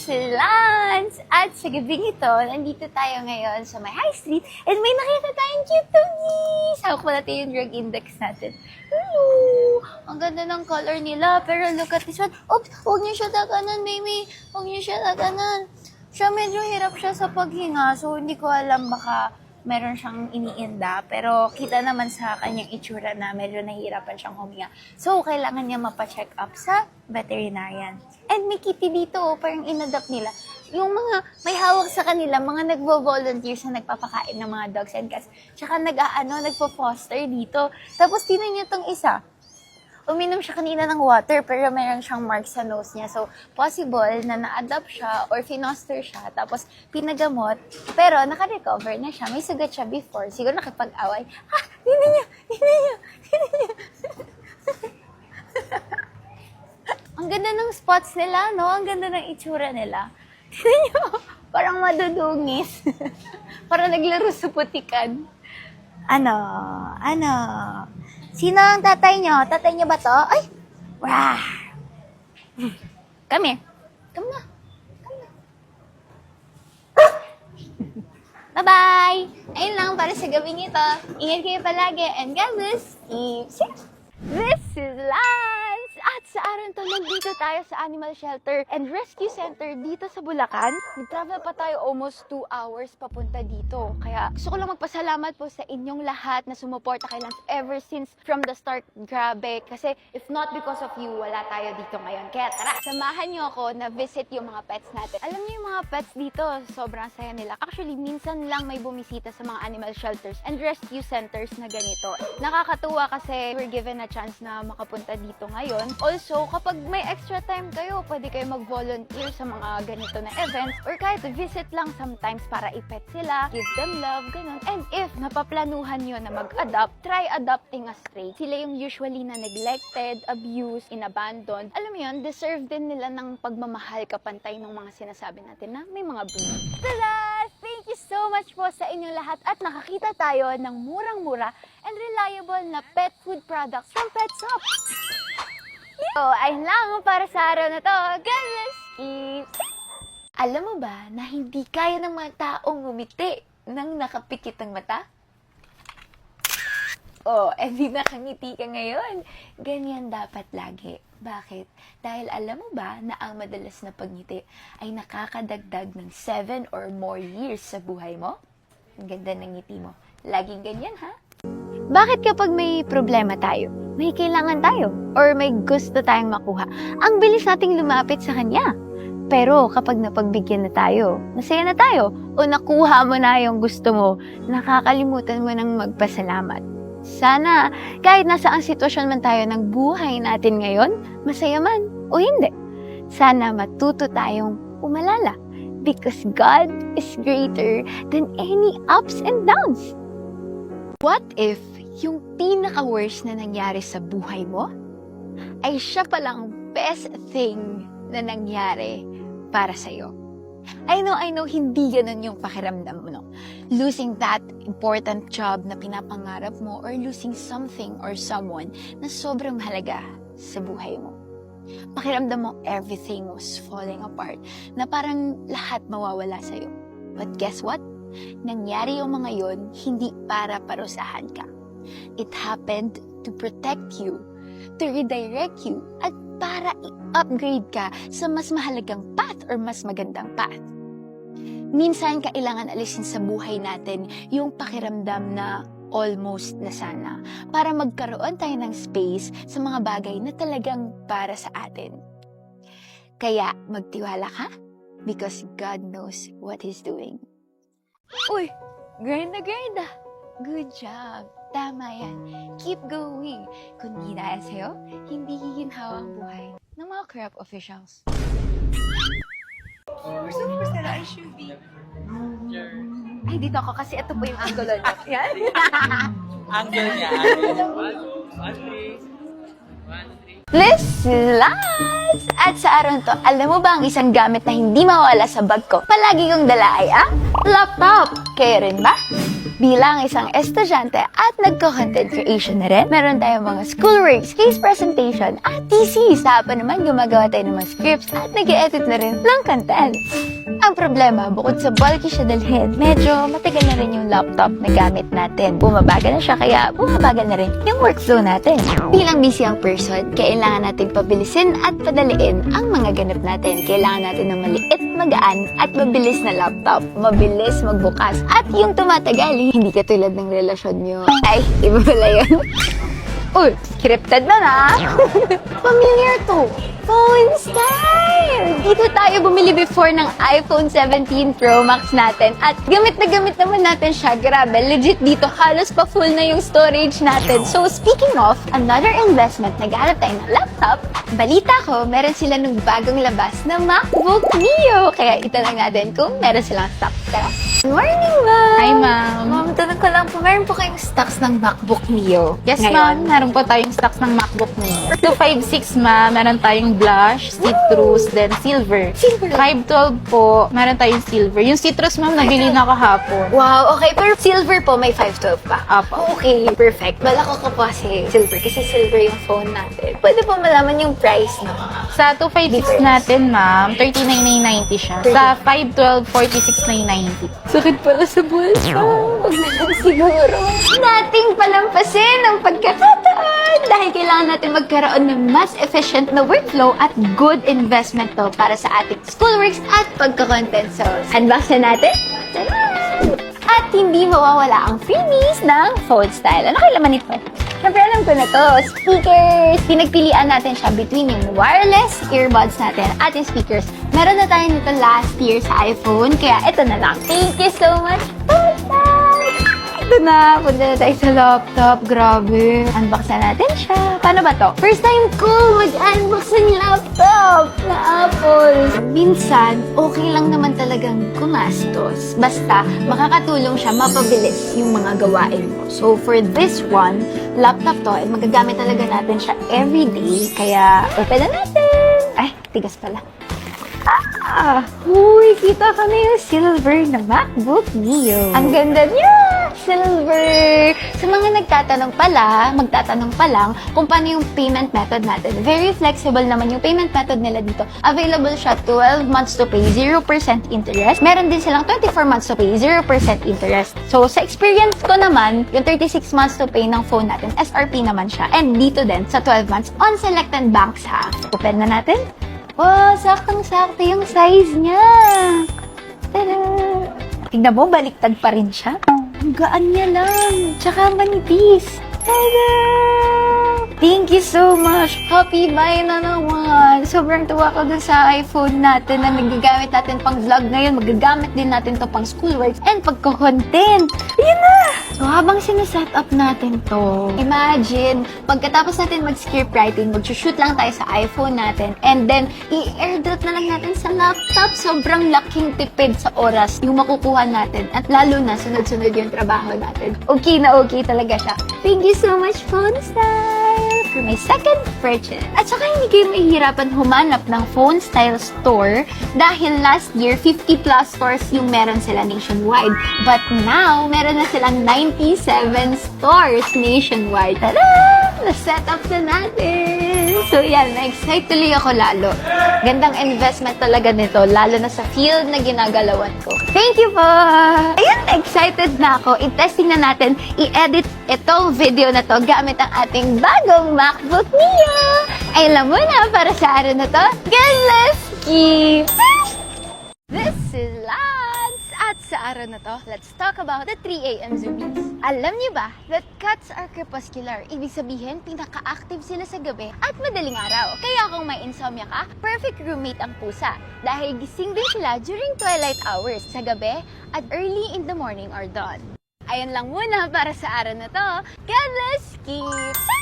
This is Lance! At sa gabing ito, nandito tayo ngayon sa may high street and may nakita tayong cute doggies! Hawak pa natin yung drug index natin. Hello! Ang ganda ng color nila, pero look at this one. Oops! Huwag niyo siya daganan, baby! Huwag niyo siya daganan. Siya medyo hirap siya sa paghinga, so hindi ko alam baka meron siyang iniinda, pero kita naman sa kanyang itsura na medyo nahihirapan siyang huminga. So, kailangan niya mapacheck up sa veterinarian. And may kitty dito, parang inadapt nila. Yung mga may hawak sa kanila, mga nagvo-volunteers na nagpapakain ng mga dogs and cats. Tsaka nagpo-foster dito. Tapos, tinan niyo tong isa. Uminom siya kanina ng water pero meron siyang mark sa nose niya. So, possible na na-adopt siya or finoster siya tapos pinagamot pero naka-recover na siya. May sugat siya before. Siguro nakipag-away. Ha! Tingnan niyo! Tingnan niyo! Tingnan niyo! Ang ganda ng spots nila, no? Ang ganda ng itsura nila. Tingnan niyo! Parang madudungis. Parang naglaro sa putikan. Ano? Sino ang tatay nyo? Tatay nyo ba to? Ay! Wah! Come here. Come na. Come na. Bye-bye! Ayun lang para sa gabing ito. Ingat kayo palagi and God bless. Keep safe. This is Lance! At sa araw nito, nandito tayo sa Animal Shelter and Rescue Center dito sa Bulacan. Nag-travel pa tayo almost 2 hours papunta dito. Kaya gusto ko lang magpasalamat po sa inyong lahat na sumuporta kay Lance ever since from the start. Grabe. Kasi if not because of you, wala tayo dito ngayon. Kaya tara, samahan niyo ako na visit yung mga pets natin. Alam niyo yung mga pets dito, sobrang saya nila. Actually, minsan lang may bumisita sa mga animal shelters and rescue centers na ganito. Nakakatuwa kasi we're given a chance na makapunta dito ngayon. Also, kapag may extra time kayo, pwede kayo mag-volunteer sa mga ganito na events or kahit visit lang sometimes para i-pet sila, give them love, ganun. And if napaplanuhan nyo na mag-adopt, try adopting a stray. Sila yung usually na neglected, abused, inabandoned. Alam mo yun, deserve din nila ng pagmamahal kapantay ng mga sinasabi natin na may mga breed. Tada! Thank you so much po sa inyong lahat at nakakita tayo ng murang-mura and reliable na pet food products from PetShop. So, ayun lang para sa araw na to. God bless you! Alam mo ba na hindi kaya ng mga taong ngumiti nang nakapikit ang mata? Oh, di nakangiti ka ngayon. Ganyan dapat lagi. Bakit? Dahil alam mo ba na ang madalas na pagngiti ay nakakadagdag ng 7 or more years sa buhay mo? Ang ganda ng ngiti mo. Laging ganyan, ha? Bakit kapag may problema tayo, may kailangan tayo, or may gusto tayong makuha, ang bilis nating lumapit sa kanya? Pero kapag napagbigyan na tayo, masaya na tayo, o nakuha mo na yung gusto mo, nakakalimutan mo ng magpasalamat. Sana, kahit nasa ang sitwasyon man tayo ng buhay natin ngayon, masaya man o hindi, sana matuto tayong umalala because God is greater than any ups and downs. What if yung pinaka-worst na nangyari sa buhay mo ay siya palang best thing na nangyari para sa'yo? I know, hindi ganun yung pakiramdam mo, no? Losing that important job na pinapangarap mo or losing something or someone na sobrang mahalaga sa buhay mo. Pakiramdam mo everything was falling apart, na parang lahat mawawala sa'yo. But guess what? Nangyari yung mga yon hindi para parusahan ka. It happened to protect you, to redirect you, at para i-upgrade ka sa mas mahalagang path or mas magandang path. Minsan, kailangan alisin sa buhay natin yung pakiramdam na almost na sana para magkaroon tayo ng space sa mga bagay na talagang para sa atin. Kaya, magtiwala ka because God knows what He's doing. Uy, grind na. Good job. Tama yan. Keep going. Kung di dahil sa'yo, hindi higinhawa ang buhay ng mga corrupt officials. Gusto mo gusto na SUV? Ay, dito ako kasi ito po yung angulo niya. Yan. Angle niya. 1, 2, 3. 1, 2, 3. Let's slide! At sa araw na to, alam mo ba ang isang gamit na hindi mawala sa bag ko? Palagi kong dala ay ang laptop. Kayo rin ba? Bilang isang estudyante at nagko-content creation na rin, meron tayong mga schoolworks, case presentation, at thesis. Sa hapon naman, gumagawa tayo ng mga scripts at nag-edit na rin ng content. Ang problema, bukod sa bulky siya dalhin, medyo matagal na rin yung laptop na gamit natin. Bumabagal na siya, kaya bumabagal na rin yung workflow natin. Bilang busy ang person, kailangan natin pabilisin at padaliin ang mga ganap natin. Kailangan natin ng maliit, magaan, at mabilis na laptop. Mabilis magbukas. At yung tumatagal, hindi katulad ng relasyon nyo. Ay, iba pala yun. Uy, scripted na. Familiar to. Phone style! Dito tayo bumili before ng iPhone 17 Pro Max natin. At gamit na gamit naman natin siya. Grabe, legit dito. Halos pa full na yung storage natin. So, speaking of, another investment, naghanap tayo ng laptop. Balita ko, meron sila nung bagong labas na MacBook Neo. Kaya itanong natin kung meron silang stock. Tara. Good morning, ma'am! Hi, ma'am. Ma'am, tanong ko lang po, meron po kayong stocks ng MacBook Neo? Yes, ngayon? ma'am. Meron po tayong stocks ng MacBook Neo. 256, ma'am. Meron tayong blush, citrus, then silver. Silver. 512 po. Meron tayong silver. Yung citrus, ma'am, nabili na kahapon. Wow, okay. Pero silver po, may 512 pa. Apo. Okay, perfect. Bala ko po kasi silver silver yung phone natin. Pwede po malaman yung price, no? Sa 256 natin, ma'am, 39,990 siya. Sa 512, 46,990. Sakit pala sa bulsa. Huwag na lang siguro. Nating palampasin ang pagkakataon dahil kailangan natin magkaroon ng mas efficient na workflow at good investment to para sa ating schoolworks at pagka-content. So, unbox na natin. Tara! At hindi mawawala ang freebies ng phone style. Ano kaya laman nito? Siyempre, alam ko na to. Speakers! Pinagpilian natin siya between yung wireless earbuds natin at yung speakers. Meron na tayo nito last year sa iPhone, kaya ito na lang. Thank you so much, phone style! Ito na, punta na tayo sa laptop. Grabe. Unbox na natin siya. Paano ba to? First time ko mag-unbox ng laptop na Apple. Minsan, okay lang naman talagang gumastos. Basta, makakatulong siya mapabilis yung mga gawain mo. So, for this one, laptop to, and magagamit talaga natin siya everyday. Kaya, open na natin. Ay, tigas pala. Huy, kita ka na yung silver na MacBook Neo. Ang ganda niya! Silver! Sa mga magtatanong pa lang kung paano yung payment method natin. Very flexible naman yung payment method nila dito. Available siya 12 months to pay, 0% interest. Meron din silang 24 months to pay, 0% interest. So, sa experience ko naman, yung 36 months to pay ng phone natin, SRP naman siya. And dito din, sa 12 months, on selected banks ha. Open na natin. Wow, saktong-sakto yung size niya. Tada! Tingnan mo, baliktad pa rin siya. Ang gaan niya lang. Tsaka manipis. Tada! Thank you so much. Happy buy na naman. Sobrang tuwa ko dun sa iPhone natin na nagagamit natin pang vlog ngayon. Magagamit din natin to pang schoolwork and pagko-content. Ayan na! So, habang sineset up natin to, imagine, pagkatapos natin mag-script writing, mag-shoot lang tayo sa iPhone natin, and then, i-airdrop na lang natin sa laptop. Sobrang laking tipid sa oras yung makukuha natin. At lalo na, sunod-sunod yung trabaho natin. Okay na okay talaga siya. Thank you so much, Phone Style, for my second purchase. At saka hindi kayo mahihirapan humanap ng Phone Style store dahil last year, 50 plus stores yung meron sila nationwide. But now, meron na silang 97 stores nationwide. Tada! Na-set up na natin! So yan, na-excite tuloy ako lalo. Gandang investment talaga nito, lalo na sa field na ginagalawan ko. Thank you po! Ayun, excited na ako. I-testing na natin, i-edit itong video na to gamit ang ating bagong MacBook Neo. Ay, alam mo na, para sa araw na to, let's keep! This is Lance! At sa araw na to, let's talk about the 3 a.m. zoomies. Alam niyo ba that cats are crepuscular? Ibig sabihin, pinaka-active sila sa gabi at madaling araw. Kaya kung may insomnia ka, perfect roommate ang pusa. Dahil gising din sila during twilight hours sa gabi at early in the morning or dawn. Ayan lang muna para sa araw na to. God bless! Keep